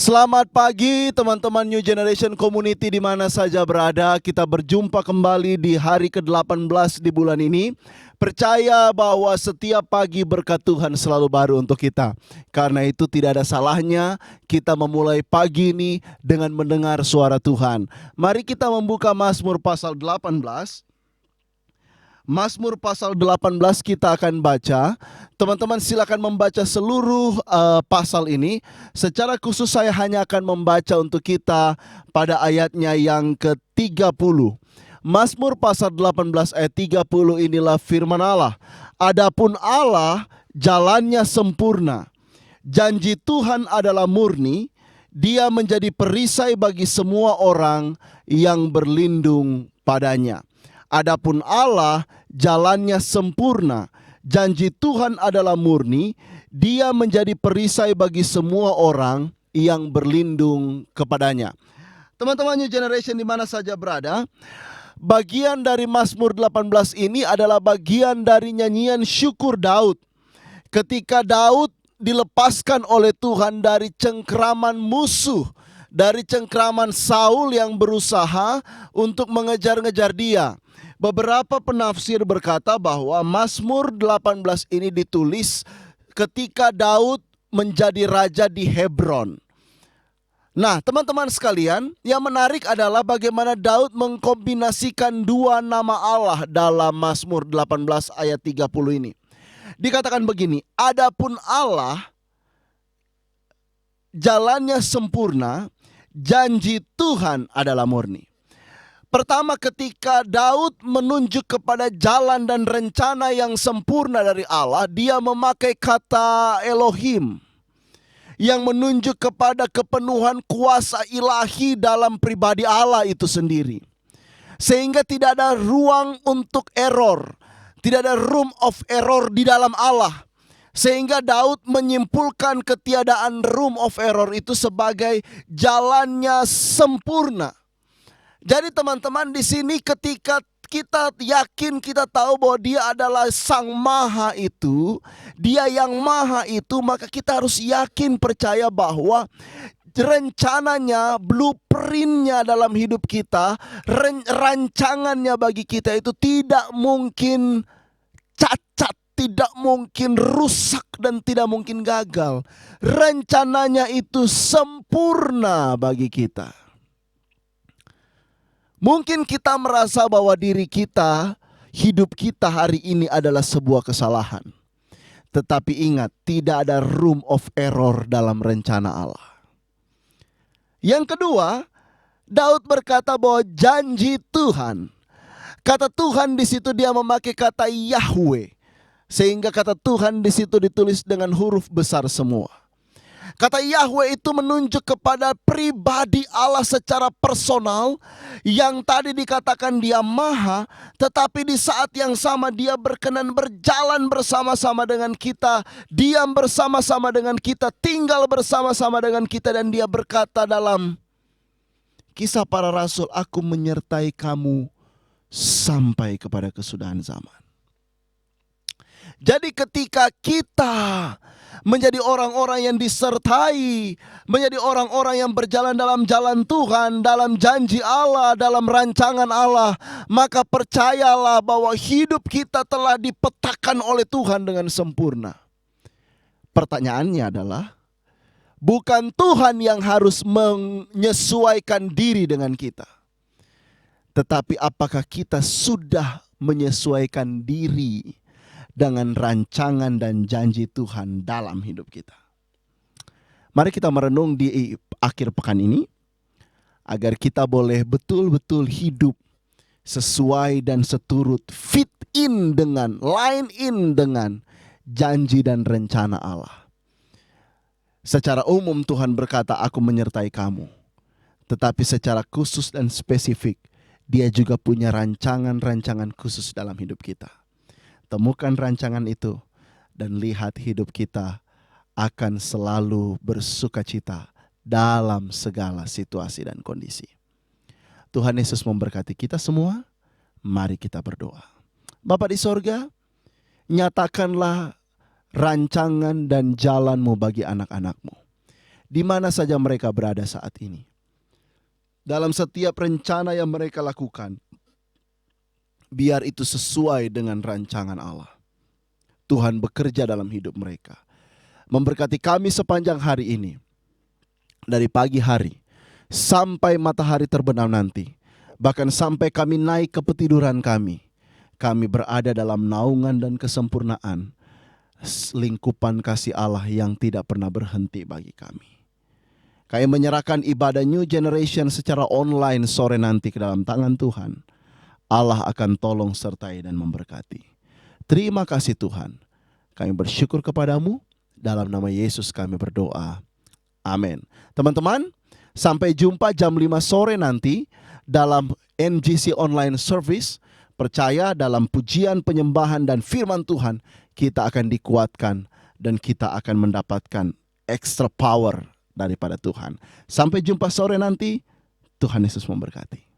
Selamat pagi teman-teman New Generation Community di mana saja berada. Kita berjumpa kembali di hari ke-18 di bulan ini. Percaya bahwa setiap pagi berkat Tuhan selalu baru untuk kita. Karena itu tidak ada salahnya kita memulai pagi ini dengan mendengar suara Tuhan. Mari kita membuka Mazmur pasal 18. Mazmur pasal 18 kita akan baca. Teman-teman silakan membaca seluruh pasal ini. Secara khusus saya hanya akan membaca untuk kita pada ayatnya yang ke-30. Mazmur pasal 18 ayat 30 inilah firman Allah. Adapun Allah jalannya sempurna. Janji Tuhan adalah murni. Dia menjadi perisai bagi semua orang yang berlindung padanya. Adapun Allah jalannya sempurna, janji Tuhan adalah murni, Dia menjadi perisai bagi semua orang yang berlindung kepadanya. Teman-teman New Generation di mana saja berada, bagian dari Mazmur 18 ini adalah bagian dari nyanyian syukur Daud. Ketika Daud dilepaskan oleh Tuhan dari cengkraman musuh, dari cengkraman Saul yang berusaha untuk mengejar-ngejar dia. Beberapa penafsir berkata bahwa Mazmur 18 ini ditulis ketika Daud menjadi raja di Hebron. Nah, teman-teman sekalian, yang menarik adalah bagaimana Daud mengkombinasikan dua nama Allah dalam Mazmur 18 ayat 30 ini. Dikatakan begini, adapun Allah jalannya sempurna, janji Tuhan adalah murni. Pertama, ketika Daud menunjuk kepada jalan dan rencana yang sempurna dari Allah, dia memakai kata Elohim yang menunjuk kepada kepenuhan kuasa ilahi dalam pribadi Allah itu sendiri. Sehingga tidak ada ruang untuk error, tidak ada room of error di dalam Allah. Sehingga Daud menyimpulkan ketiadaan room of error itu sebagai jalannya sempurna. Jadi teman-teman di sini ketika kita yakin, kita tahu bahwa Dia adalah Sang Maha itu, Dia yang Maha itu, maka kita harus yakin percaya bahwa rencananya, blueprintnya dalam hidup kita, rancangannya bagi kita itu tidak mungkin cacat, tidak mungkin rusak dan tidak mungkin gagal. Rencananya itu sempurna bagi kita. Mungkin kita merasa bahwa diri kita, hidup kita hari ini adalah sebuah kesalahan. Tetapi ingat, tidak ada room of error dalam rencana Allah. Yang kedua, Daud berkata bahwa janji Tuhan. Kata Tuhan di situ dia memakai kata Yahweh. Sehingga kata Tuhan di situ ditulis dengan huruf besar semua. Kata Yahweh itu menunjuk kepada pribadi Allah secara personal, yang tadi dikatakan Dia Maha, tetapi di saat yang sama Dia berkenan berjalan bersama-sama dengan kita, diam bersama-sama dengan kita, tinggal bersama-sama dengan kita, dan Dia berkata dalam Kisah Para Rasul, aku menyertai kamu sampai kepada kesudahan zaman. Jadi ketika kita menjadi orang-orang yang disertai, menjadi orang-orang yang berjalan dalam jalan Tuhan, dalam janji Allah, dalam rancangan Allah, maka percayalah bahwa hidup kita telah dipetakan oleh Tuhan dengan sempurna. Pertanyaannya adalah, bukan Tuhan yang harus menyesuaikan diri dengan kita, tetapi apakah kita sudah menyesuaikan diri dengan rancangan dan janji Tuhan dalam hidup kita. Mari kita merenung di akhir pekan ini, agar kita boleh betul-betul hidup sesuai dan seturut, fit in dengan, line in dengan janji dan rencana Allah. Secara umum Tuhan berkata, aku menyertai kamu. Tetapi secara khusus dan spesifik, Dia juga punya rancangan-rancangan khusus dalam hidup kita. Temukan rancangan itu dan lihat hidup kita akan selalu bersukacita dalam segala situasi dan kondisi. Tuhan Yesus memberkati kita semua. Mari kita berdoa. Bapa di sorga, nyatakanlah rancangan dan jalan-Mu bagi anak-anak-Mu. di mana saja mereka berada saat ini. Dalam setiap rencana yang mereka lakukan, biar itu sesuai dengan rancangan Allah. Tuhan bekerja dalam hidup mereka. Memberkati kami sepanjang hari ini. Dari pagi hari sampai matahari terbenam nanti. Bahkan sampai kami naik ke petiduran kami. Kami berada dalam naungan dan kesempurnaan lingkupan kasih Allah yang tidak pernah berhenti bagi kami. Kami menyerahkan ibadah New Generation secara online sore nanti ke dalam tangan Tuhan. Allah akan tolong sertai dan memberkati. Terima kasih Tuhan. Kami bersyukur kepadamu. Dalam nama Yesus kami berdoa. Amin. Teman-teman, sampai jumpa jam 5 sore nanti dalam NGC Online Service. Percaya dalam pujian, penyembahan, dan firman Tuhan, kita akan dikuatkan dan kita akan mendapatkan extra power daripada Tuhan. Sampai jumpa sore nanti. Tuhan Yesus memberkati.